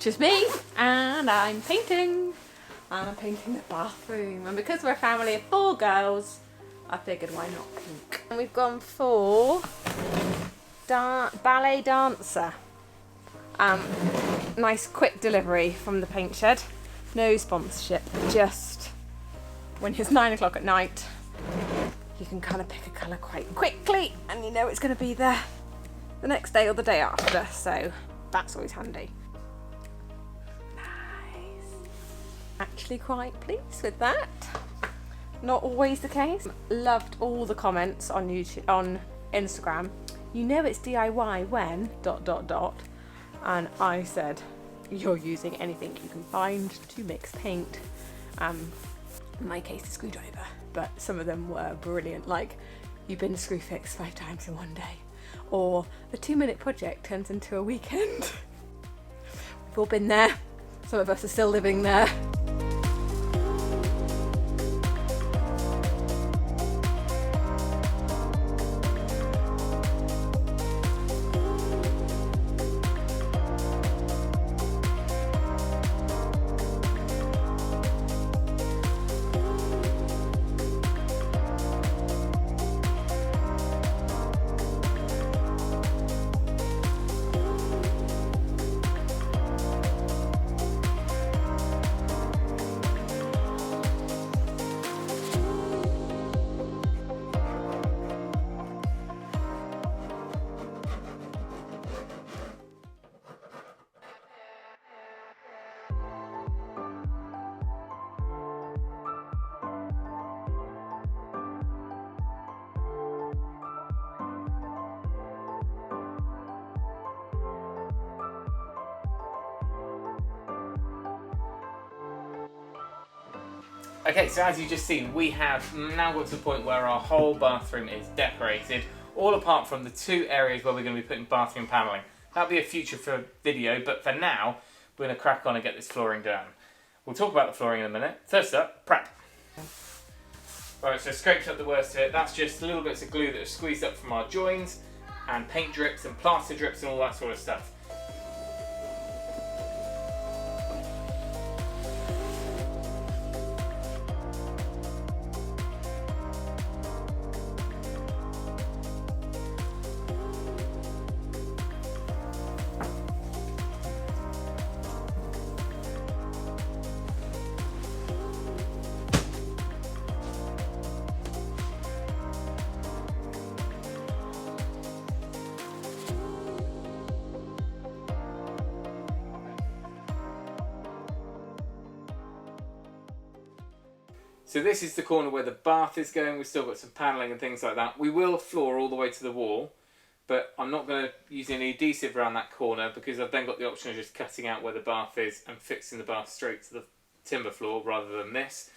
just me, and I'm painting. And I'm painting the bathroom. And because we're a family of 4 girls, I figured why not pink. And we've gone for ballet dancer. Nice quick delivery from the paint shed. No sponsorship, just when it's 9 o'clock at night, you can kind of pick a colour quite quickly and you know it's going to be there the next day or the day after, so that's always handy. Nice. Actually quite pleased with that. Not always the case. Loved all the comments on YouTube, on Instagram. You know it's DIY when ... And I said, you're using anything you can find to mix paint. In my case, a screwdriver, but some of them were brilliant, like you've been screw fixed 5 times in one day, or a 2-minute project turns into a weekend. We've all been there. Some of us are still living there. Okay, so as you've just seen, we have now got to the point where our whole bathroom is decorated, all apart from the 2 areas where we're going to be putting bathroom panelling. That'll be a future for video, but for now, we're going to crack on and get this flooring done. We'll talk about the flooring in a minute. First up, prep. Alright, so scraped up the worst of it. That's just little bits of glue that are squeezed up from our joins, and paint drips and plaster drips and all that sort of stuff. So this is the corner where the bath is going. We've still got some panelling and things like that. We will floor all the way to the wall, but I'm not going to use any adhesive around that corner because I've then got the option of just cutting out where the bath is and fixing the bath straight to the timber floor rather than this.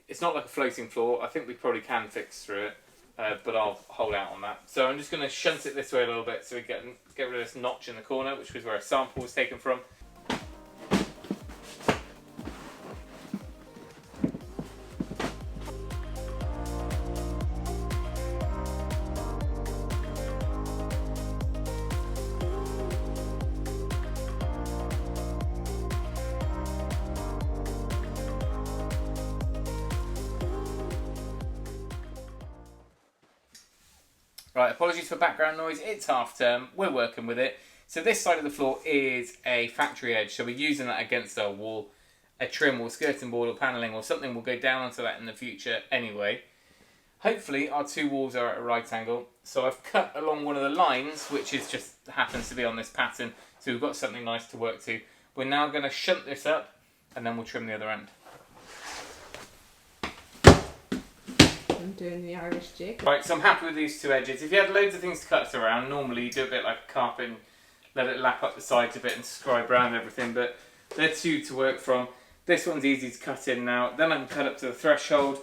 It's not like a floating floor. I think we probably can fix through it, but I'll hold out on that. So I'm just going to shunt it this way a little bit so we get rid of this notch in the corner, which was where a sample was taken from. Right, apologies for background noise, it's half term, we're working with it. So this side of the floor is a factory edge, so we're using that against our wall. A trim or skirting board or panelling or something will go down onto that in the future anyway. Hopefully our 2 walls are at a right angle, so I've cut along one of the lines, which is just happens to be on this pattern, so we've got something nice to work to. We're now going to shunt this up and then we'll trim the other end. I'm doing the Irish jig. Right, so I'm happy with these 2 edges. If you had loads of things to cut around, normally you do a bit like a carpet and let it lap up the sides a bit and scribe around everything, but they're 2 to work from. This one's easy to cut in now, then I can cut up to the threshold,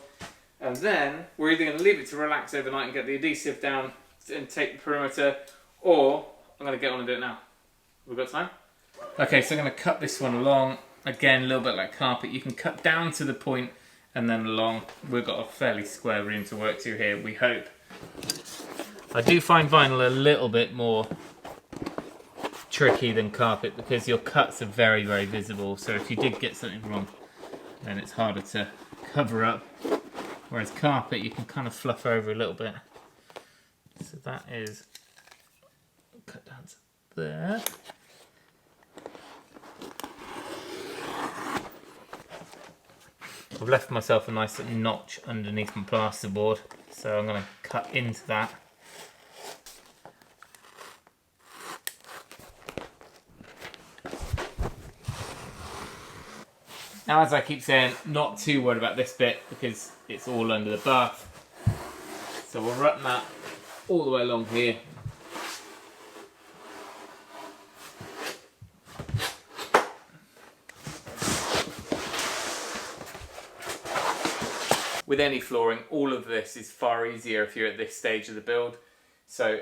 and then we're either going to leave it to relax overnight and get the adhesive down and take the perimeter, or I'm going to get on and do it now. We've got time? Okay, so I'm going to cut this one along. Again, a little bit like carpet. You can cut down to the point and then along. We've got a fairly square room to work to here, we hope. I do find vinyl a little bit more tricky than carpet because your cuts are very, very visible. So if you did get something wrong, then it's harder to cover up. Whereas carpet, you can kind of fluff over a little bit. So that is cut down to there. I've left myself a nice notch underneath my plasterboard, so I'm going to cut into that. Now, as I keep saying, not too worried about this bit because it's all under the bath. So we'll run that all the way along here. With any flooring, all of this is far easier if you're at this stage of the build,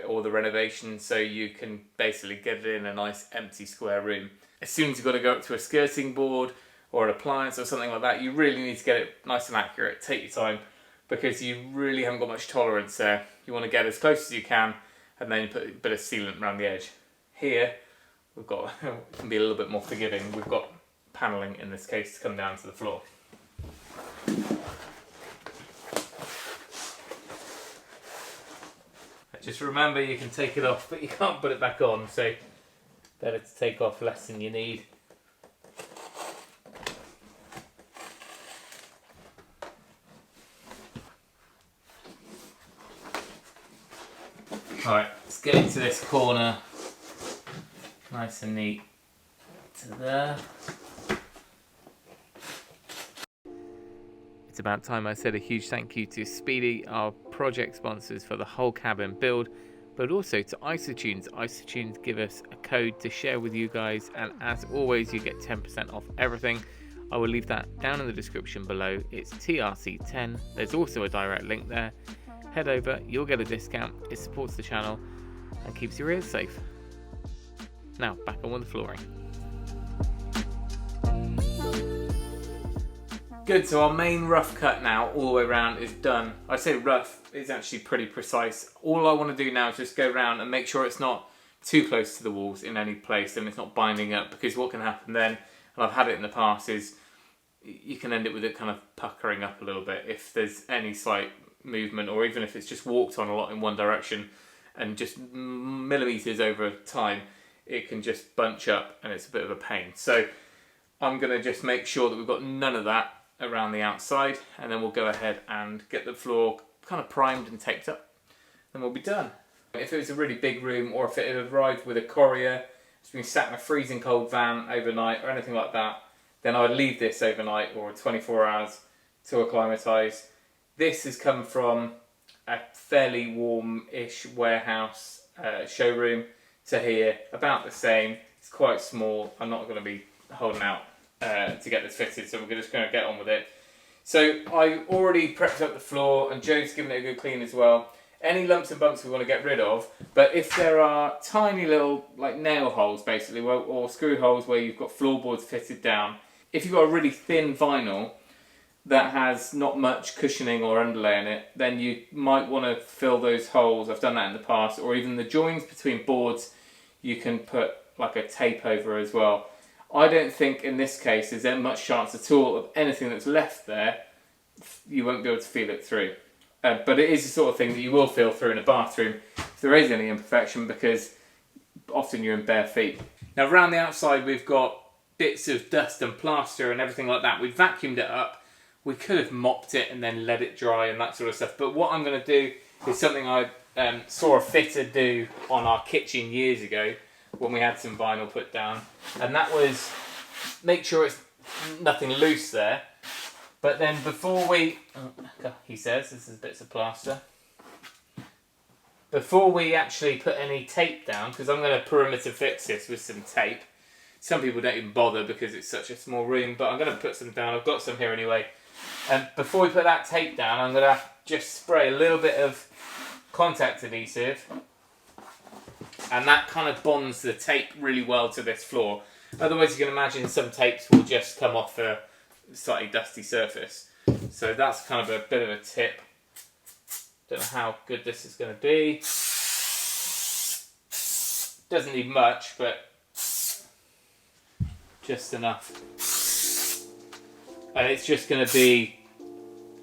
or the renovation, so you can basically get it in a nice empty square room. As soon as you've got to go up to a skirting board or an appliance or something like that, you really need to get it nice and accurate. Take your time, because you really haven't got much tolerance there. You want to get as close as you can, and then you put a bit of sealant around the edge. Here, we've got, it can be a little bit more forgiving. We've got panelling in this case to come down to the floor. Just remember, you can take it off, but you can't put it back on, so better to take off less than you need. Alright, let's get into this corner, nice and neat to there. It's about time I said a huge thank you to Speedy, our project sponsors for the whole cabin build, but also to Isotunes. Isotunes give us a code to share with you guys, and as always, you get 10% off everything. I will leave that down in the description below. It's TRC10. There's also a direct link there. Head over, you'll get a discount. It supports the channel and keeps your ears safe. Now, back on with the flooring. Good, so our main rough cut now, all the way around, is done. I say rough, it's actually pretty precise. All I want to do now is just go around and make sure it's not too close to the walls in any place and it's not binding up, because what can happen then, and I've had it in the past, is you can end up with it kind of puckering up a little bit if there's any slight movement, or even if it's just walked on a lot in one direction and just millimetres over time, it can just bunch up and it's a bit of a pain. So I'm going to just make sure that we've got none of that around the outside, and then we'll go ahead and get the floor kind of primed and taped up, and we'll be done. If it was a really big room, or if it had arrived with a courier, it's been sat in a freezing cold van overnight or anything like that, then I'd leave this overnight or 24 hours to acclimatise. This has come from a fairly warm-ish warehouse showroom to here, about the same. It's quite small. I'm not going to be holding out to get this fitted, so we're just going to get on with it. So I already prepped up the floor, and Joe's given it a good clean as well. Any lumps and bumps we want to get rid of, but if there are tiny little like nail holes basically, or screw holes where you've got floorboards fitted down, if you've got a really thin vinyl that has not much cushioning or underlay in it, then you might want to fill those holes. I've done that in the past. Or even the joins between boards, you can put like a tape over as well. I don't think in this case is there much chance at all of anything that's left there. You won't be able to feel it through. But it is the sort of thing that you will feel through in a bathroom if there is any imperfection, because often you're in bare feet. Now around the outside we've got bits of dust and plaster and everything like that. We've vacuumed it up. We could have mopped it and then let it dry and that sort of stuff. But what I'm going to do is something I saw a fitter do on our kitchen years ago when we had some vinyl put down. And that was make sure it's nothing loose there. But then before we, he says, this is bits of plaster. Before we actually put any tape down, because I'm going to perimeter fix this with some tape. Some people don't even bother because it's such a small room, but I'm going to put some down. I've got some here anyway. And before we put that tape down, I'm going to just spray a little bit of contact adhesive, and that kind of bonds the tape really well to this floor. Otherwise you can imagine some tapes will just come off a slightly dusty surface. So that's kind of a bit of a tip. Don't know how good this is going to be. Doesn't need much, but just enough. And it's just going to be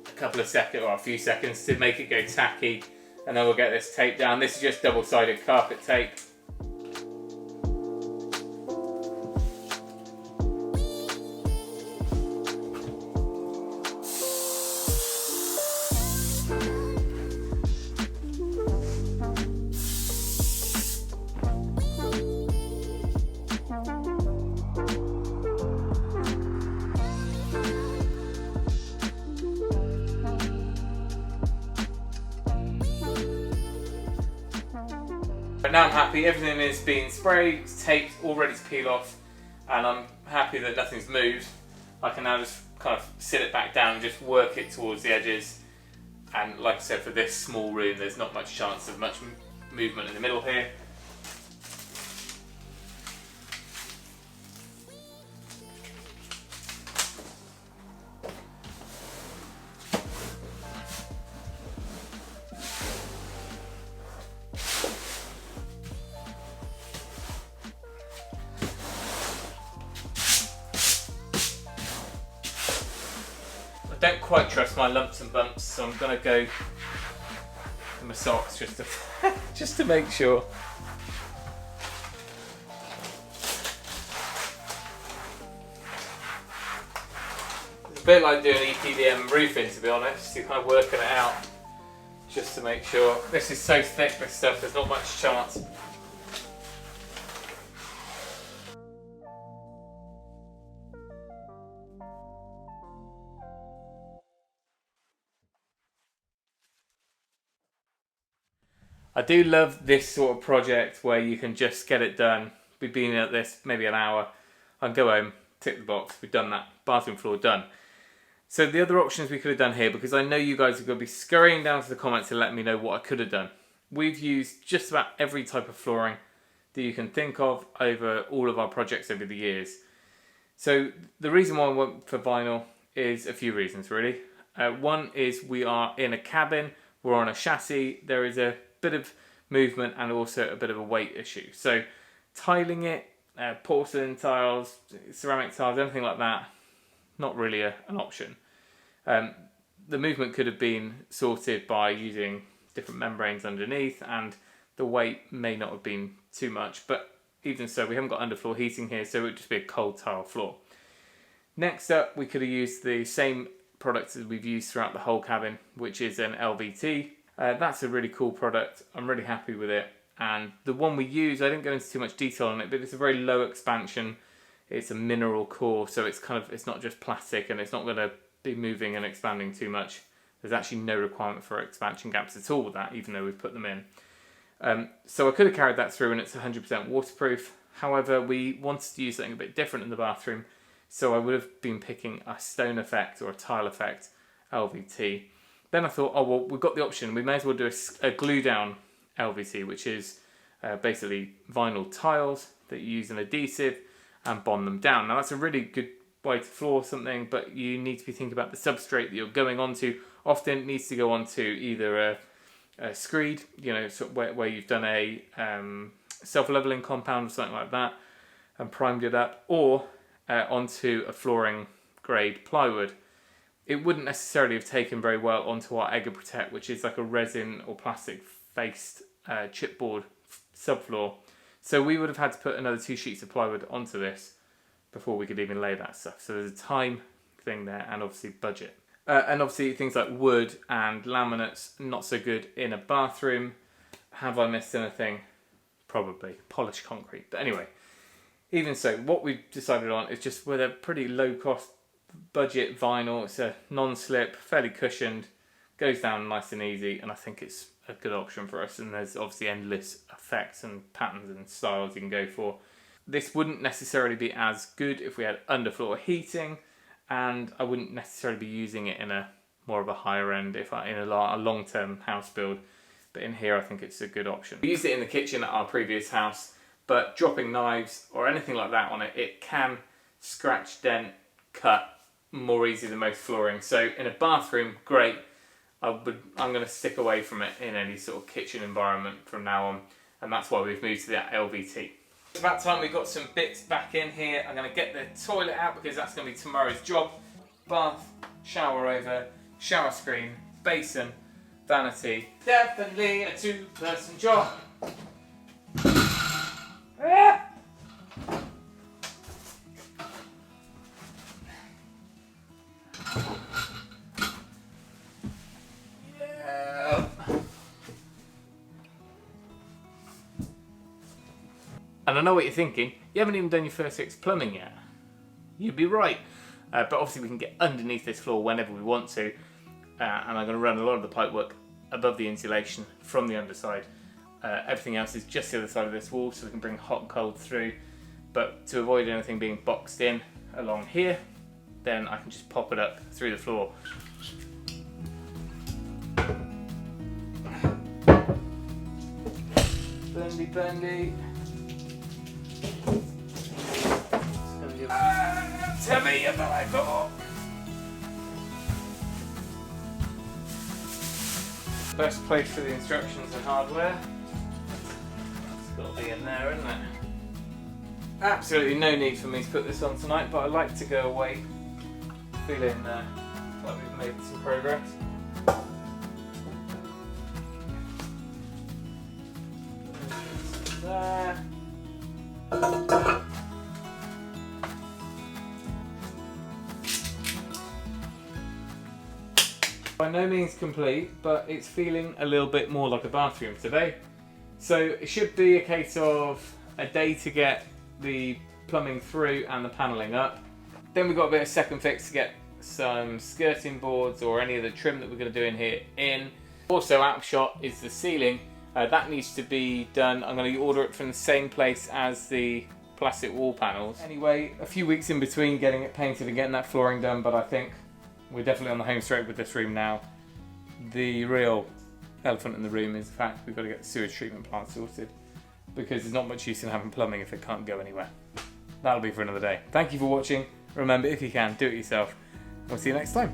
a couple of seconds or a few seconds to make it go tacky, and then we'll get this tape down. This is just double-sided carpet tape. But now I'm happy, everything is being sprayed, taped, all ready to peel off, and I'm happy that nothing's moved. I can now just kind of sit it back down and just work it towards the edges. And like I said, for this small room, there's not much chance of much movement in the middle here. I don't quite trust my lumps and bumps, so I'm going to go with my socks just to, just to make sure. It's a bit like doing EPDM roofing, to be honest. You're kind of working it out just to make sure. This is so thick, this stuff, there's not much chance. I do love this sort of project where you can just get it done. We've been at this maybe an hour. I can go home, tick the box, we've done that. Bathroom floor done. So the other options we could have done here, because I know you guys are going to be scurrying down to the comments to let me know what I could have done. We've used just about every type of flooring that you can think of over all of our projects over the years. So the reason why I went for vinyl is a few reasons really. One is we are in a cabin, we're on a chassis, there is a bit of movement and also a bit of a weight issue. So tiling it, porcelain tiles, ceramic tiles, anything like that, not really an option. The movement could have been sorted by using different membranes underneath, and the weight may not have been too much, but even so, we haven't got underfloor heating here, so it would just be a cold tile floor. Next up, we could have used the same products as we've used throughout the whole cabin, which is an LVT. That's a really cool product. I'm really happy with it. And the one we use, I didn't go into too much detail on it, but it's a very low expansion. It's a mineral core, so it's not just plastic, and it's not going to be moving and expanding too much. There's actually no requirement for expansion gaps at all with that, even though we've put them in. So I could have carried that through, and it's 100% waterproof. However, we wanted to use something a bit different in the bathroom, so I would have been picking a stone effect or a tile effect LVT. Then I thought, oh well, we've got the option. We may as well do a glue down LVT, which is basically vinyl tiles that you use an adhesive and bond them down. Now that's a really good way to floor something, but you need to be thinking about the substrate that you're going onto. Often it needs to go onto either a screed, you know, sort of where you've done a self-leveling compound or something like that and primed it up, or onto a flooring grade plywood. It wouldn't necessarily have taken very well onto our Egger Protect, which is like a resin or plastic faced chipboard subfloor. So we would have had to put another 2 sheets of plywood onto this before we could even lay that stuff. So there's a time thing there, and obviously budget. And obviously things like wood and laminates, not so good in a bathroom. Have I missed anything? Probably. Polished concrete. But anyway, even so, what we've decided on is just with a pretty low cost budget vinyl. It's a non-slip, fairly cushioned, goes down nice and easy, and I think it's a good option for us. And there's obviously endless effects and patterns and styles you can go for. This wouldn't necessarily be as good if we had underfloor heating, and I wouldn't necessarily be using it in a more of a higher end in a long-term house build. But in here, I think it's a good option. We used it in the kitchen at our previous house, but dropping knives or anything like that on it, it can scratch, dent, cut more easy than most flooring. So in a bathroom, great. I'm going to stick away from it in any sort of kitchen environment from now on, and that's why we've moved to that LVT. It's about time we got some bits back in here. I'm going to get the toilet out because that's going to be tomorrow's job. Bath, shower over, shower screen, basin, vanity. Definitely a two-person job. Yeah. And I know what you're thinking, you haven't even done your first fix plumbing yet. You'd be right. But obviously we can get underneath this floor whenever we want to. And I'm going to run a lot of the pipe work above the insulation from the underside. Everything else is just the other side of this wall, so we can bring hot and cold through. But to avoid anything being boxed in along here, then I can just pop it up through the floor. Bendy. It's heavier than I thought. Best place for the instructions and hardware. It's got to be in there, isn't it? Absolutely no need for me to put this on tonight, but I like to go away feeling like we've made some progress. There. By no means complete, but it's feeling a little bit more like a bathroom today. So it should be a case of a day to get the plumbing through and the panelling up. Then we've got a bit of second fix to get some skirting boards or any of the trim that we're going to do in here in. Also out of shot is the ceiling. That needs to be done. I'm going to order it from the same place as the plastic wall panels. Anyway, a few weeks in between getting it painted and getting that flooring done, but I think we're definitely on the home straight with this room now. The real elephant in the room is the fact we've got to get the sewage treatment plant sorted, because there's not much use in having plumbing if it can't go anywhere. That'll be for another day. Thank you for watching. Remember, if you can, do it yourself. We'll see you next time.